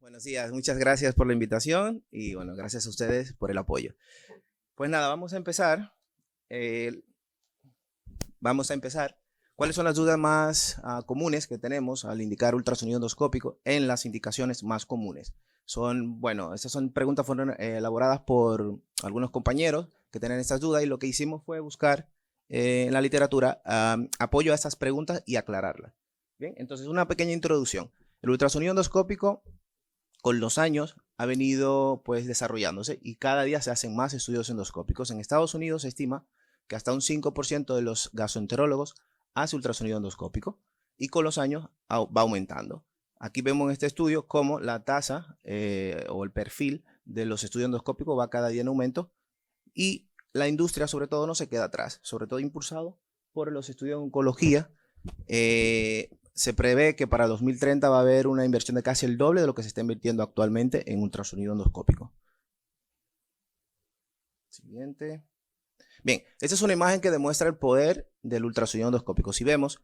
Buenos días, muchas gracias por la invitación y bueno, gracias a ustedes por el apoyo. Pues nada, vamos a empezar. eh, Vamos a empezar. ¿Cuáles son las dudas más comunes que tenemos al indicar ultrasonido endoscópico en las indicaciones más comunes? Estas son preguntas fueron elaboradas por algunos compañeros que tienen estas dudas y lo que hicimos fue buscar en la literatura apoyo a estas preguntas y aclararlas. Bien, entonces una pequeña introducción. El ultrasonido endoscópico con los años ha venido pues desarrollándose y cada día se hacen más estudios endoscópicos. En Estados Unidos se estima que hasta un 5% de los gastroenterólogos hace ultrasonido endoscópico y con los años va aumentando. Aquí vemos en este estudio cómo la tasa o el perfil de los estudios endoscópicos va cada día en aumento y la industria sobre todo no se queda atrás, sobre todo impulsado por los estudios de oncología. Se prevé que para 2030 va a haber una inversión de casi el doble de lo que se está invirtiendo actualmente en ultrasonido endoscópico. Siguiente. Bien, esta es una imagen que demuestra el poder del ultrasonido endoscópico. Si vemos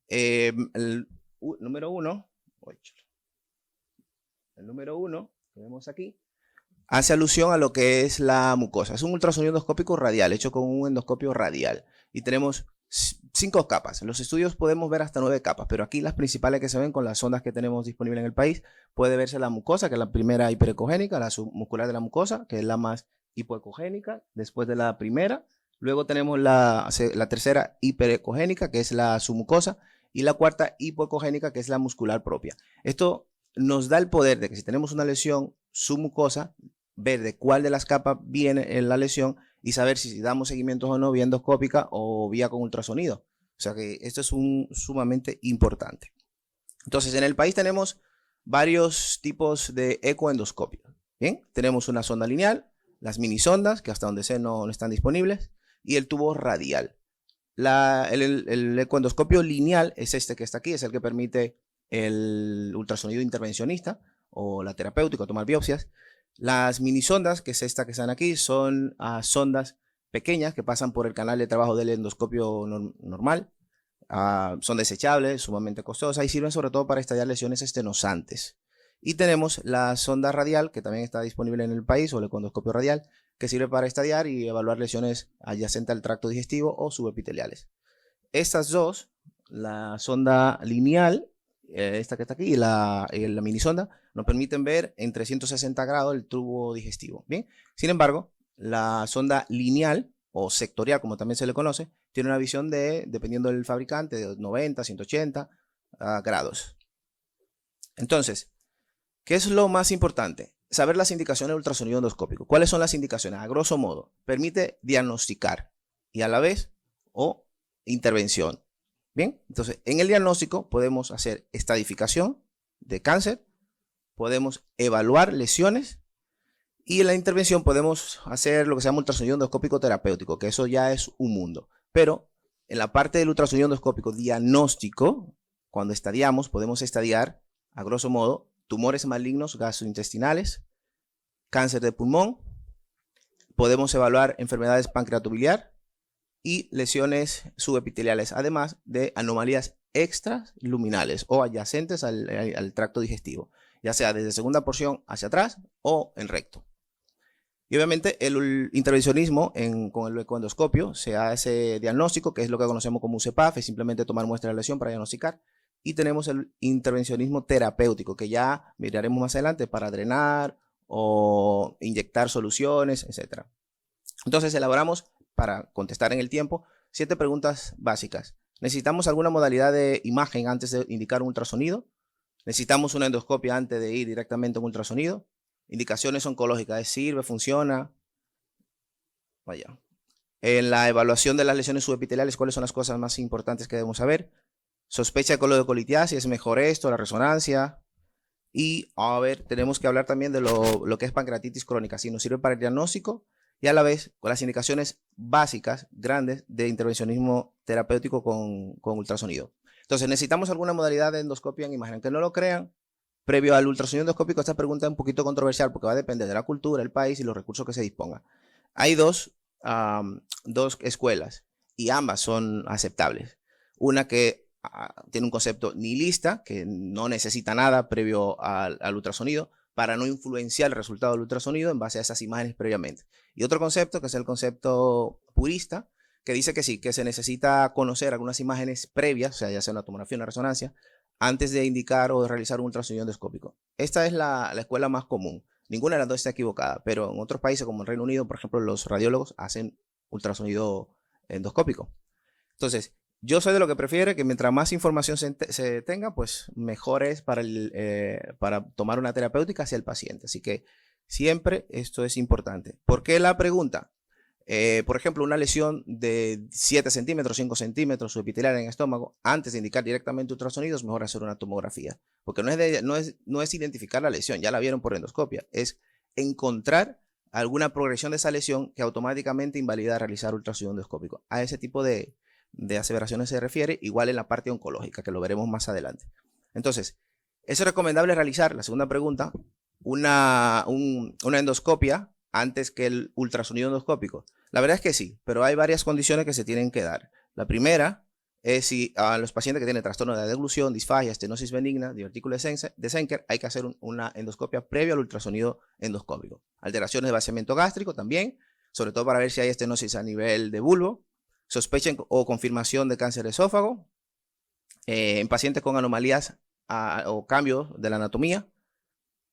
el número 1, que vemos aquí, hace alusión a lo que es la mucosa. Es un ultrasonido endoscópico radial, hecho con un endoscopio radial. Y tenemos 5 capas. En los estudios podemos ver hasta 9 capas, pero aquí las principales que se ven con las sondas que tenemos disponibles en el país, puede verse la mucosa, que es la primera hiperecogénica, la submuscular de la mucosa, que es la más hipoecogénica, después de la primera. Luego tenemos la tercera hiperecogénica, que es la submucosa, y la cuarta hipoecogénica, que es la muscular propia. Esto nos da el poder de que si tenemos una lesión submucosa, ver de cuál de las capas viene en la lesión y saber si damos seguimientos o no vía endoscópica o vía con ultrasonido. O sea que esto es sumamente importante. Entonces, en el país tenemos varios tipos de ecoendoscopio. Bien, tenemos una sonda lineal, las mini sondas, que hasta donde sé no están disponibles, y el tubo radial. El ecoendoscopio lineal es este que está aquí, es el que permite el ultrasonido intervencionista o la terapéutica, tomar biopsias. Las minisondas, que es esta que están aquí, son sondas pequeñas que pasan por el canal de trabajo del endoscopio normal. Son desechables, sumamente costosas y sirven sobre todo para estallar lesiones estenosantes. Y tenemos la sonda radial, que también está disponible en el país, o el endoscopio radial, que sirve para estadiar y evaluar lesiones adyacentes al tracto digestivo o subepiteliales. Estas dos, la sonda lineal, esta que está aquí, y la minisonda, nos permiten ver en 360 grados el tubo digestivo. Bien, sin embargo, la sonda lineal o sectorial, como también se le conoce, tiene una visión dependiendo del fabricante, de 90, 180 grados. Entonces, ¿qué es lo más importante? Saber las indicaciones de ultrasonido endoscópico. ¿Cuáles son las indicaciones? A grosso modo, permite diagnosticar y a la vez intervención. Bien, entonces en el diagnóstico podemos hacer estadificación de cáncer, podemos evaluar lesiones y en la intervención podemos hacer lo que se llama ultrasonido endoscópico terapéutico, que eso ya es un mundo. Pero en la parte del ultrasonido endoscópico diagnóstico, cuando estadiamos, podemos estadiar a grosso modo tumores malignos gastrointestinales, cáncer de pulmón, podemos evaluar enfermedades pancreatobiliar y lesiones subepiteliales, además de anomalías extraluminales o adyacentes al tracto digestivo, ya sea desde segunda porción hacia atrás o en recto. Y obviamente el intervencionismo con el ecoendoscopio se hace diagnóstico, que es lo que conocemos como UCPAF, es simplemente tomar muestra de la lesión para diagnosticar. Y tenemos el intervencionismo terapéutico, que ya miraremos más adelante para drenar o inyectar soluciones, etc. Entonces elaboramos, para contestar en el tiempo, 7 preguntas básicas. ¿Necesitamos alguna modalidad de imagen antes de indicar un ultrasonido? ¿Necesitamos una endoscopia antes de ir directamente a un ultrasonido? Indicaciones oncológicas, ¿sirve, funciona? Vaya. En la evaluación de las lesiones subepiteliales, ¿cuáles son las cosas más importantes que debemos saber? Sospecha de colodicolitiasis, ¿es mejor esto, la resonancia? Y a ver, tenemos que hablar también de lo que es pancreatitis crónica, si nos sirve para el diagnóstico y a la vez con las indicaciones básicas, grandes, de intervencionismo terapéutico con ultrasonido. Entonces, ¿necesitamos alguna modalidad de endoscopia en imagen? Aunque no lo crean, previo al ultrasonido endoscópico, esta pregunta es un poquito controversial porque va a depender de la cultura, el país y los recursos que se dispongan. Hay dos escuelas y ambas son aceptables. Una que tiene un concepto nihilista, que no necesita nada previo al ultrasonido, para no influenciar el resultado del ultrasonido en base a esas imágenes previamente. Y otro concepto, que es el concepto purista, que dice que sí, que se necesita conocer algunas imágenes previas, o sea, ya sea una tomografía o una resonancia, antes de indicar o de realizar un ultrasonido endoscópico. Esta es la escuela más común. Ninguna de las dos está equivocada, pero en otros países como el Reino Unido, por ejemplo, los radiólogos hacen ultrasonido endoscópico. Entonces, yo soy de lo que prefiere que mientras más información se tenga, pues mejor es para tomar una terapéutica hacia el paciente. Así que siempre esto es importante. ¿Por qué la pregunta? Por ejemplo, una lesión de 7 centímetros, 5 centímetros subepitelial en el estómago, antes de indicar directamente ultrasonido, es mejor hacer una tomografía. Porque no es identificar la lesión, ya la vieron por endoscopia, es encontrar alguna progresión de esa lesión que automáticamente invalida realizar ultrasonido endoscópico. A ese tipo de aseveraciones se refiere, igual en la parte oncológica, que lo veremos más adelante. Entonces, ¿es recomendable realizar, la segunda pregunta, una endoscopia antes que el ultrasonido endoscópico? La verdad es que sí, pero hay varias condiciones que se tienen que dar. La primera es si a los pacientes que tienen trastorno de deglución, disfagia, estenosis benigna, divertículo de Senker, hay que hacer una endoscopia previa al ultrasonido endoscópico. Alteraciones de vaciamiento gástrico también, sobre todo para ver si hay estenosis a nivel de bulbo. Sospecha o confirmación de cáncer de esófago en pacientes con anomalías o cambios de la anatomía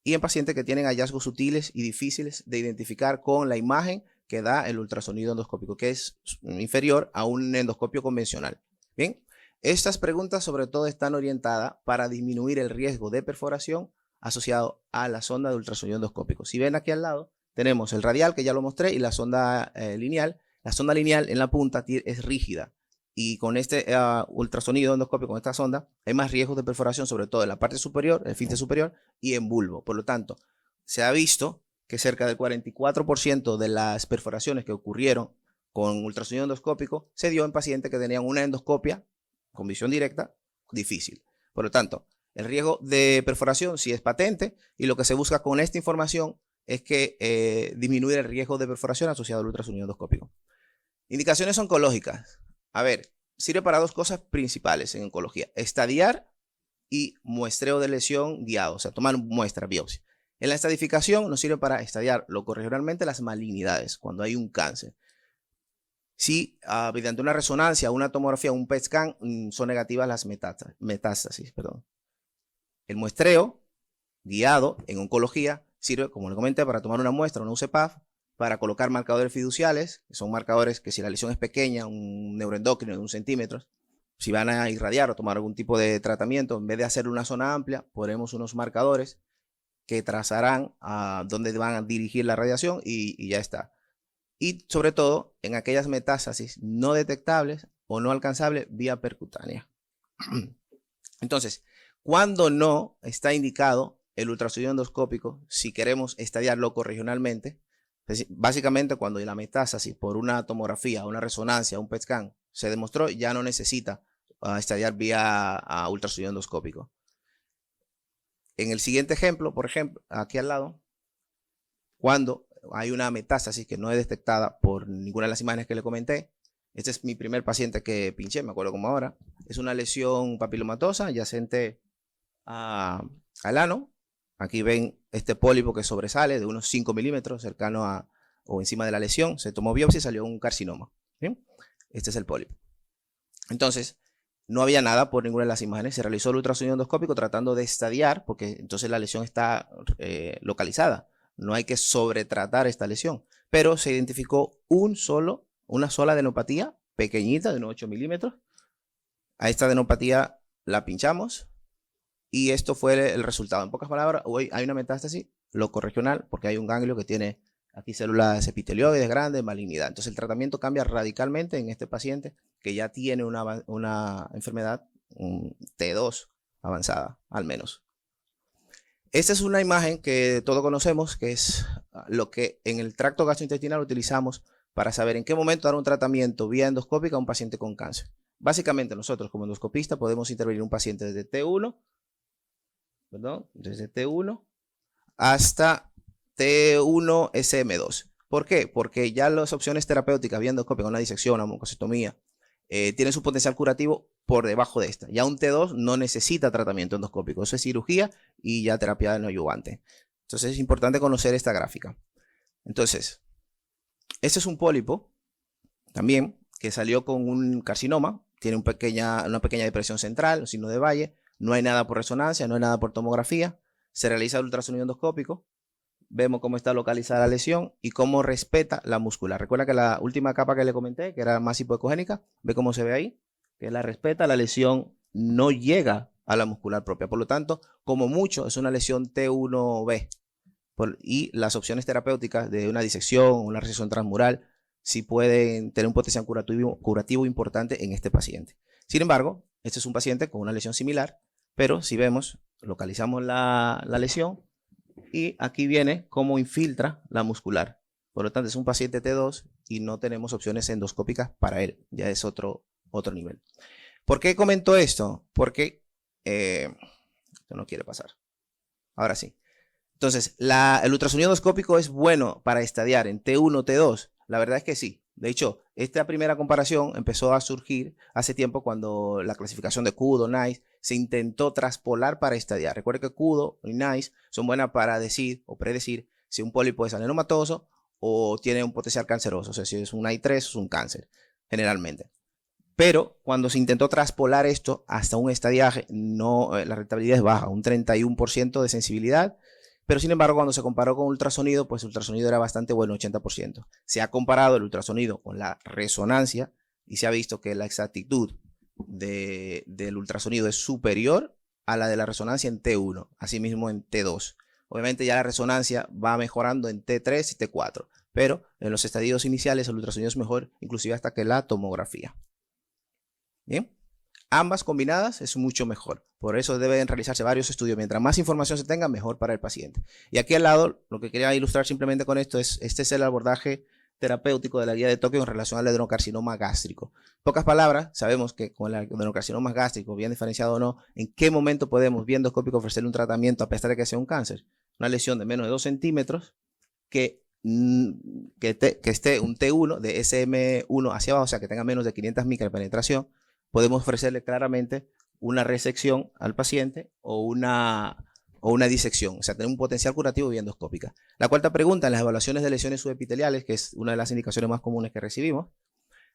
y en pacientes que tienen hallazgos sutiles y difíciles de identificar con la imagen que da el ultrasonido endoscópico, que es inferior a un endoscopio convencional. Bien, estas preguntas sobre todo están orientadas para disminuir el riesgo de perforación asociado a la sonda de ultrasonido endoscópico. Si ven aquí al lado, tenemos el radial, que ya lo mostré, y la sonda lineal. La sonda lineal en la punta es rígida y con este ultrasonido endoscópico, con esta sonda, hay más riesgos de perforación, sobre todo en la parte superior, el esfínter superior y en bulbo. Por lo tanto, se ha visto que cerca del 44% de las perforaciones que ocurrieron con ultrasonido endoscópico se dio en pacientes que tenían una endoscopia con visión directa difícil. Por lo tanto, el riesgo de perforación sí es patente y lo que se busca con esta información es que disminuir el riesgo de perforación asociado al ultrasonido endoscópico. Indicaciones oncológicas. A ver, sirve para dos cosas principales en oncología: estadiar y muestreo de lesión guiado, o sea, tomar muestra, biopsia. En la estadificación nos sirve para estadiar locorregionalmente las malignidades, cuando hay un cáncer. Si mediante una resonancia, una tomografía, un PET scan, son negativas las metástasis. El muestreo guiado en oncología sirve, como le comenté, para tomar una muestra, una UCPAF, para colocar marcadores fiduciales, que son marcadores que si la lesión es pequeña, un neuroendocrino de 1 centímetro, si van a irradiar o tomar algún tipo de tratamiento, en vez de hacer una zona amplia, ponemos unos marcadores que trazarán a dónde van a dirigir la radiación y ya está. Y sobre todo en aquellas metástasis no detectables o no alcanzables vía percutánea. Entonces, cuando no está indicado el ultrasonido endoscópico, si queremos estadiar locorregionalmente, básicamente cuando la metástasis por una tomografía, una resonancia, un PET scan se demostró, ya no necesita estadiar vía ultrasonido endoscópico. En el siguiente ejemplo, por ejemplo, aquí al lado, cuando hay una metástasis que no es detectada por ninguna de las imágenes que le comenté, este es mi primer paciente que pinché, me acuerdo como ahora, es una lesión papilomatosa adyacente al ano. Aquí ven este pólipo que sobresale de unos 5 milímetros cercano o encima de la lesión. Se tomó biopsia y salió un carcinoma. ¿Bien? Este es el pólipo. Entonces, no había nada por ninguna de las imágenes. Se realizó el ultrasonido endoscópico tratando de estadiar, porque entonces la lesión está localizada. No hay que sobretratar esta lesión. Pero se identificó una sola adenopatía pequeñita de unos 8 milímetros. A esta adenopatía la pinchamos. Y esto fue el resultado. En pocas palabras, hoy hay una metástasis locorregional porque hay un ganglio que tiene aquí células epitelioides grandes, malignidad. Entonces el tratamiento cambia radicalmente en este paciente que ya tiene una enfermedad, un T2 avanzada, al menos. Esta es una imagen que todos conocemos, que es lo que en el tracto gastrointestinal utilizamos para saber en qué momento dar un tratamiento vía endoscópica a un paciente con cáncer. Básicamente nosotros como endoscopistas podemos intervenir un paciente desde T1, desde T1 hasta T1 SM2. ¿Por qué? Porque ya las opciones terapéuticas vía endoscópica, una disección, una mucosectomía, tienen su potencial curativo por debajo de esta. Ya un T2 no necesita tratamiento endoscópico, eso es cirugía y ya terapia neoadyuvante. Entonces es importante conocer esta gráfica. Entonces, este es un pólipo también que salió con un carcinoma, tiene una pequeña depresión central, un signo de Valle, no hay nada por resonancia, no hay nada por tomografía, se realiza el ultrasonido endoscópico, vemos cómo está localizada la lesión y cómo respeta la muscular. Recuerda que la última capa que le comenté, que era más hipoecogénica, ve cómo se ve ahí, que la respeta, la lesión no llega a la muscular propia. Por lo tanto, como mucho, es una lesión T1B. Y las opciones terapéuticas de una disección, una resección transmural, sí pueden tener un potencial curativo importante en este paciente. Sin embargo, este es un paciente con una lesión similar, pero si vemos, localizamos la lesión y aquí viene cómo infiltra la muscular. Por lo tanto, es un paciente T2 y no tenemos opciones endoscópicas para él. Ya es otro nivel. ¿Por qué comento esto? Porque esto no quiere pasar. Ahora sí. Entonces, el ultrasonido endoscópico es bueno para estadiar en T1, T2. La verdad es que sí. De hecho, esta primera comparación empezó a surgir hace tiempo cuando la clasificación de Kudo, NICE, se intentó traspolar para estadiar. Recuerden que Kudo y NICE son buenas para decir o predecir si un pólipo es adenomatoso o tiene un potencial canceroso. O sea, si es un I3 es un cáncer, generalmente. Pero cuando se intentó traspolar esto hasta un estadiaje, la rentabilidad es baja, un 31% de sensibilidad. Pero sin embargo, cuando se comparó con ultrasonido, pues el ultrasonido era bastante bueno, 80%. Se ha comparado el ultrasonido con la resonancia y se ha visto que la exactitud del ultrasonido es superior a la de la resonancia en T1, asimismo en T2. Obviamente ya la resonancia va mejorando en T3 y T4, pero en los estadios iniciales el ultrasonido es mejor, inclusive hasta que la tomografía. Bien. Ambas combinadas es mucho mejor. Por eso deben realizarse varios estudios. Mientras más información se tenga, mejor para el paciente. Y aquí al lado, lo que quería ilustrar simplemente con esto es, este es el abordaje terapéutico de la guía de Tokio en relación al adenocarcinoma gástrico. En pocas palabras, sabemos que con el adenocarcinoma gástrico, bien diferenciado o no, en qué momento podemos, vía endoscópico, ofrecerle un tratamiento a pesar de que sea un cáncer. Una lesión de menos de 2 centímetros que esté un T1 de SM1 hacia abajo, o sea, que tenga menos de 500 micras de penetración, podemos ofrecerle claramente una resección al paciente o una disección, o sea, tener un potencial curativo vía endoscópica. La cuarta pregunta, en las evaluaciones de lesiones subepiteliales, que es una de las indicaciones más comunes que recibimos.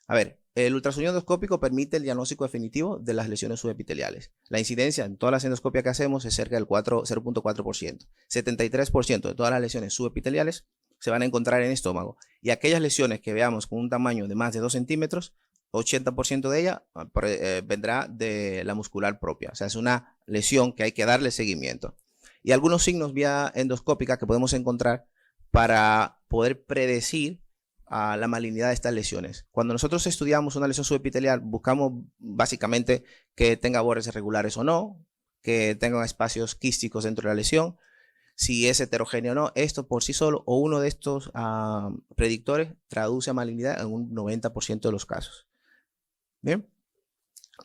A ver, el ultrasonido endoscópico permite el diagnóstico definitivo de las lesiones subepiteliales. La incidencia en todas las endoscopias que hacemos es cerca del 0.4%. 73% de todas las lesiones subepiteliales se van a encontrar en estómago. Y aquellas lesiones que veamos con un tamaño de más de 2 centímetros, 80% de ella vendrá de la muscular propia. O sea, es una lesión que hay que darle seguimiento. Y algunos signos vía endoscópica que podemos encontrar para poder predecir la malignidad de estas lesiones. Cuando nosotros estudiamos una lesión subepitelial, buscamos básicamente que tenga bordes irregulares o no, que tenga espacios quísticos dentro de la lesión, si es heterogéneo o no. Esto por sí solo o uno de estos predictores traduce a malignidad en un 90% de los casos. Bien,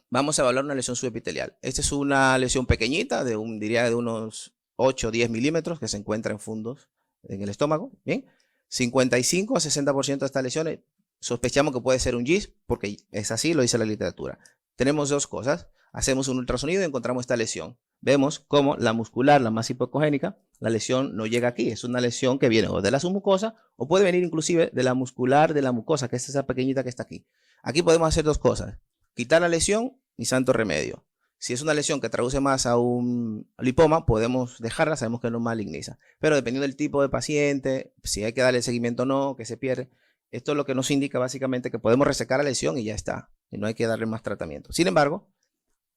vamos a evaluar una lesión subepitelial. Esta es una lesión pequeñita, diría de unos 8 o 10 milímetros que se encuentra en fundos en el estómago. Bien, 55 a 60% de estas lesiones sospechamos que puede ser un GIST, porque es así, lo dice la literatura. Tenemos dos cosas. Hacemos un ultrasonido y encontramos esta lesión. Vemos cómo la muscular, la más hipoecogénica, la lesión no llega aquí. Es una lesión que viene o de la submucosa o puede venir inclusive de la muscular de la mucosa, que es esa pequeñita que está aquí. Aquí podemos hacer dos cosas. Quitar la lesión y santo remedio. Si es una lesión que traduce más a un lipoma, podemos dejarla, sabemos que no maligniza. Pero dependiendo del tipo de paciente, si hay que darle seguimiento o no, que se pierde, esto es lo que nos indica básicamente que podemos resecar la lesión y ya está. Y no hay que darle más tratamiento. Sin embargo,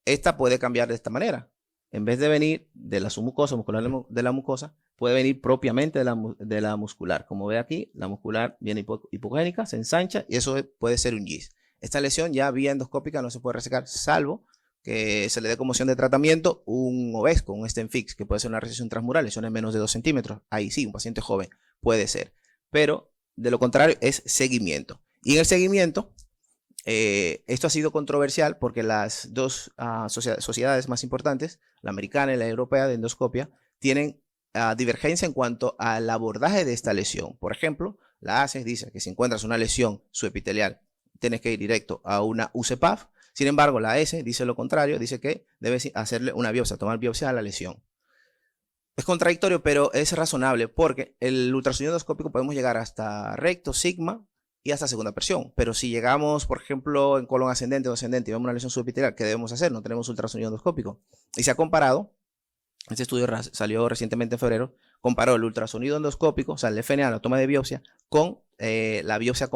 esta puede cambiar de esta manera. En vez de venir de la submucosa, muscular de la mucosa, puede venir propiamente de la muscular. Como ve aquí, la muscular viene hipogénica, se ensancha y eso puede ser un GIST. Esta lesión ya vía endoscópica no se puede resecar, salvo que se le dé como opción de tratamiento un Ovesco, un stent fix, que puede ser una resección transmural, lesiones menos de 2 centímetros. Ahí sí, un paciente joven puede ser. Pero de lo contrario es seguimiento. Y en el seguimiento, esto ha sido controversial porque las dos sociedades más importantes, la americana y la europea de endoscopia, tienen divergencia en cuanto al abordaje de esta lesión. Por ejemplo, la ACE dice que si encuentras una lesión subepitelial, tienes que ir directo a una UCPAF. Sin embargo, la AS dice lo contrario, dice que debes hacerle una biopsia, tomar biopsia a la lesión. Es contradictorio, pero es razonable porque el ultrasonido endoscópico podemos llegar hasta recto, sigma y hasta segunda presión. Pero si llegamos, por ejemplo, en colon ascendente o ascendente y vemos una lesión subepitelial, ¿qué debemos hacer? No tenemos ultrasonido endoscópico. Y se ha comparado, este estudio salió recientemente en febrero, comparó el ultrasonido endoscópico, o sea, el FNA, la toma de biopsia, con la biopsia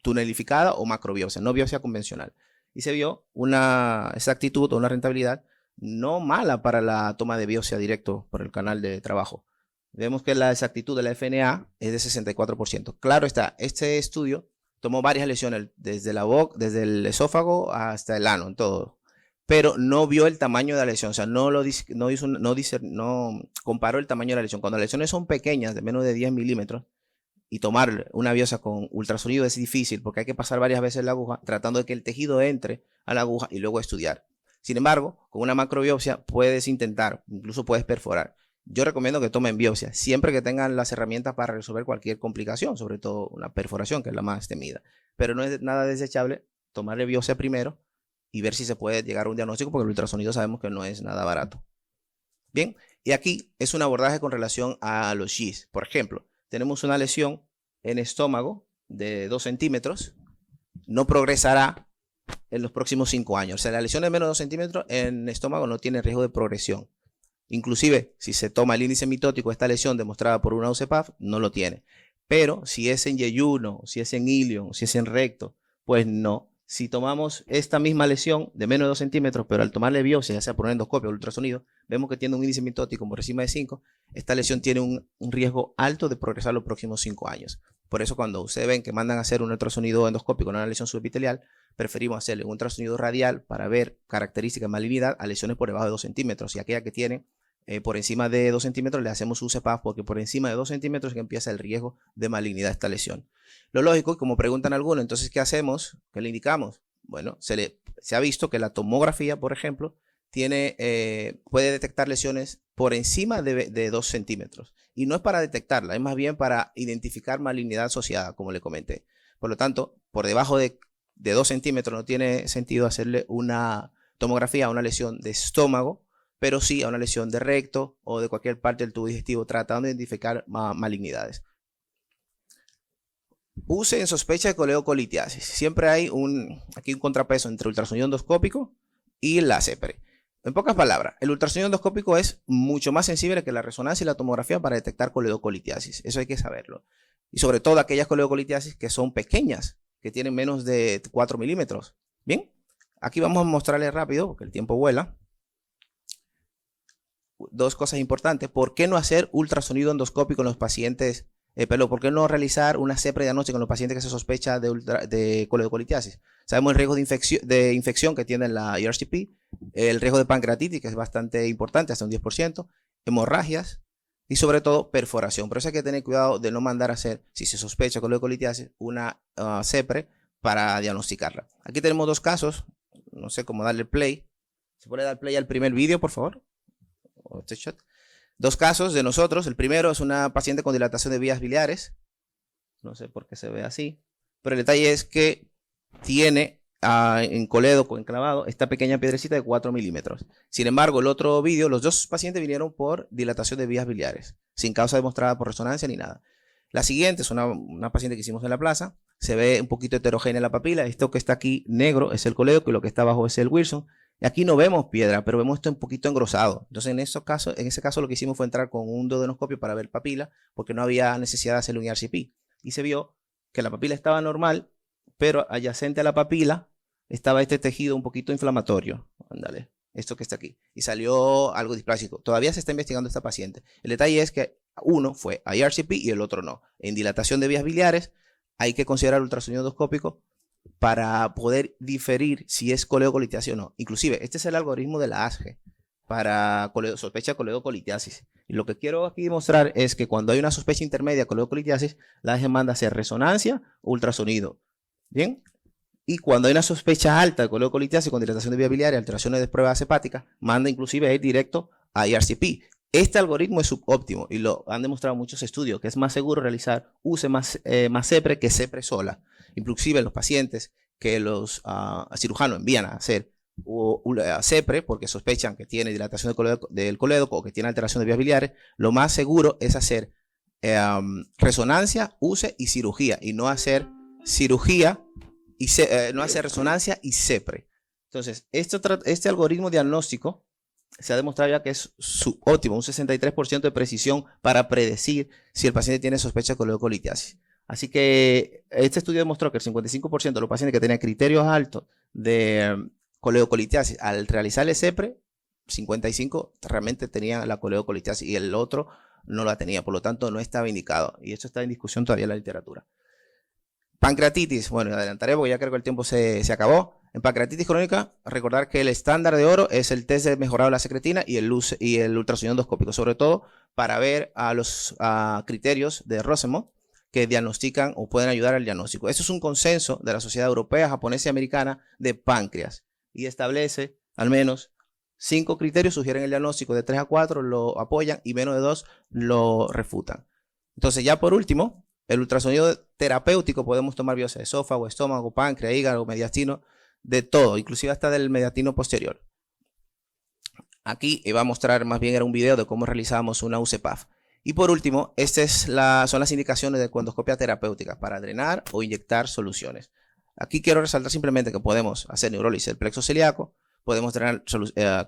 tunelificada o macrobiopsia, no biopsia convencional. Y se vio una exactitud o una rentabilidad no mala para la toma de biopsia directo por el canal de trabajo. Vemos que la exactitud de la FNA es de 64%. Claro está, este estudio tomó varias lesiones desde la boca, desde el esófago hasta el ano, en todo, pero no vio el tamaño de la lesión, o sea, no comparó el tamaño de la lesión. Cuando las lesiones son pequeñas, de menos de 10 milímetros, y tomar una biopsia con ultrasonido es difícil porque hay que pasar varias veces la aguja tratando de que el tejido entre a la aguja y luego estudiar. Sin embargo, con una macrobiopsia puedes intentar, incluso puedes perforar. Yo recomiendo que tomen biopsia siempre que tengan las herramientas para resolver cualquier complicación, sobre todo una perforación, que es la más temida. Pero no es nada desechable tomarle biopsia primero y ver si se puede llegar a un diagnóstico, porque el ultrasonido sabemos que no es nada barato. Bien, y aquí es un abordaje con relación a los GIS. Por ejemplo, tenemos una lesión en estómago de 2 centímetros, no progresará en los próximos 5 años. O sea, la lesión de menos de 2 centímetros en estómago no tiene riesgo de progresión. Inclusive, si se toma el índice mitótico, esta lesión demostrada por una UCPAF, no lo tiene. Pero si es en yeyuno, si es en ilion, si es en recto, pues no. Si tomamos esta misma lesión de menos de 2 centímetros, pero al tomarle biopsia, ya sea por un endoscopio o ultrasonido, vemos que tiene un índice mitótico por encima de 5, esta lesión tiene un riesgo alto de progresar los próximos 5 años. Por eso cuando ustedes ven que mandan a hacer un ultrasonido endoscópico en una lesión subepitelial, preferimos hacerle un ultrasonido radial para ver características de malignidad a lesiones por debajo de 2 centímetros. Y aquella que tiene por encima de 2 centímetros le hacemos UCPAF, porque por encima de 2 centímetros es que empieza el riesgo de malignidad de esta lesión. Lo lógico, como preguntan algunos, entonces, ¿qué hacemos? ¿Qué le indicamos? Bueno, se ha visto que la tomografía, por ejemplo, puede detectar lesiones por encima de 2 centímetros. Y no es para detectarla, es más bien para identificar malignidad asociada, como le comenté. Por lo tanto, por debajo de 2 centímetros no tiene sentido hacerle una tomografía a una lesión de estómago, pero sí a una lesión de recto o de cualquier parte del tubo digestivo, tratando de identificar malignidades. Use en sospecha de coleocolitiasis. Siempre hay aquí un contrapeso entre ultrasonido endoscópico y la CEPRE. En pocas palabras, el ultrasonido endoscópico es mucho más sensible que la resonancia y la tomografía para detectar coleocolitiasis. Eso hay que saberlo. Y sobre todo aquellas coleocolitiasis que son pequeñas, que tienen menos de 4 milímetros. Bien, aquí vamos a mostrarles rápido, porque el tiempo vuela. Dos cosas importantes. ¿Por qué no hacer ultrasonido endoscópico en los pacientes? ¿Por qué no realizar una CEPRE diagnóstica en los pacientes que se sospecha de coleocolitiasis? Sabemos el riesgo de infección que tiene la ERCP, el riesgo de pancreatitis, que es bastante importante, hasta un 10%, hemorragias y sobre todo perforación. Por eso hay que tener cuidado de no mandar a hacer, si se sospecha coleocolitiasis, una CEPRE para diagnosticarla. Aquí tenemos dos casos, no sé cómo darle play. ¿Se puede dar play al primer vídeo, por favor? Dos casos de nosotros. El primero es una paciente con dilatación de vías biliares. No sé por qué se ve así, pero el detalle es que tiene en coledo enclavado esta pequeña piedrecita de 4 milímetros. Sin embargo, el otro vídeo, los dos pacientes vinieron por dilatación de vías biliares, sin causa demostrada por resonancia ni nada. La siguiente es una paciente que hicimos en la plaza. Se ve un poquito heterogénea la papila. Esto que está aquí negro es el coledo y lo que está abajo es el Wilson. Y aquí no vemos piedra, pero vemos esto un poquito engrosado. Entonces, en ese caso lo que hicimos fue entrar con un duodenoscopio para ver papila, porque no había necesidad de hacerle un ERCP. Y se vio que la papila estaba normal, pero adyacente a la papila estaba este tejido un poquito inflamatorio. Ándale, esto que está aquí. Y salió algo displásico. Todavía se está investigando esta paciente. El detalle es que uno fue a ERCP y el otro no. En dilatación de vías biliares hay que considerar ultrasonido endoscópico para poder diferir si es coleocolitiasis o no. Inclusive, este es el algoritmo de la ASGE para sospecha de coleocolitiasis. Y lo que quiero aquí demostrar es que cuando hay una sospecha intermedia de coleocolitiasis, la ASGE manda a hacer resonancia o ultrasonido. ¿Bien? Y cuando hay una sospecha alta de coleocolitiasis con dilatación de vía biliar y alteraciones de pruebas hepáticas, manda inclusive a ir directo a ERCP. Este algoritmo es subóptimo y lo han demostrado muchos estudios, que es más seguro realizar más CEPRE que CEPRE sola. Inclusive los pacientes que los cirujanos envían a hacer CEPRE, porque sospechan que tiene dilatación del colédoco o que tiene alteración de vías biliares, lo más seguro es hacer resonancia, UCE y cirugía, y no hacer cirugía y no hacer resonancia y CEPRE. Entonces, este algoritmo diagnóstico se ha demostrado ya que es óptimo, un 63% de precisión para predecir si el paciente tiene sospecha de coledocolitiasis. Así que este estudio demostró que el 55% de los pacientes que tenían criterios altos de coledocolitiasis, al realizar el CEPRE, 55 realmente tenían la coledocolitiasis y el otro no la tenía, por lo tanto no estaba indicado. Y esto está en discusión todavía en la literatura. Pancreatitis, bueno, adelantaré porque ya creo que el tiempo se acabó. En pancreatitis crónica, recordar que el estándar de oro es el test de mejorado de la secretina y el ultrasonido endoscópico, sobre todo para ver a los criterios de Rosenbaum que diagnostican o pueden ayudar al diagnóstico. Eso es un consenso de la Sociedad Europea, Japonesa y Americana de páncreas y establece al menos 5 criterios, sugieren el diagnóstico, de 3 a 4 lo apoyan y menos de 2 lo refutan. Entonces, ya por último, el ultrasonido terapéutico, podemos tomar biopsia de esófago, estómago, páncreas, hígado, mediastino, de todo, inclusive hasta del mediastino posterior. Aquí iba a mostrar, más bien era un video de cómo realizamos una UCPAF. Y por último, estas son las indicaciones de endoscopia terapéutica para drenar o inyectar soluciones. Aquí quiero resaltar simplemente que podemos hacer neurólisis del plexo celíaco, podemos drenar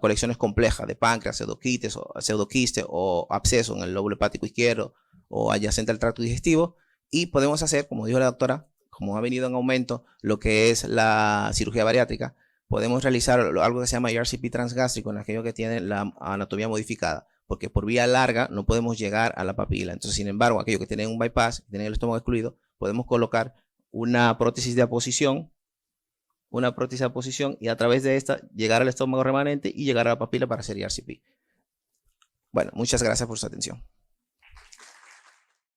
colecciones complejas de páncreas, pseudoquiste o absceso en el lóbulo hepático izquierdo o adyacente al tracto digestivo, y podemos hacer, como dijo la doctora, como ha venido en aumento lo que es la cirugía bariátrica, podemos realizar algo que se llama ERCP transgástrico en aquellos que tienen la anatomía modificada, porque por vía larga no podemos llegar a la papila. Entonces, sin embargo, aquellos que tienen un bypass, que tienen el estómago excluido, podemos colocar una prótesis de aposición, y a través de esta llegar al estómago remanente y llegar a la papila para hacer ERCP. Bueno, muchas gracias por su atención.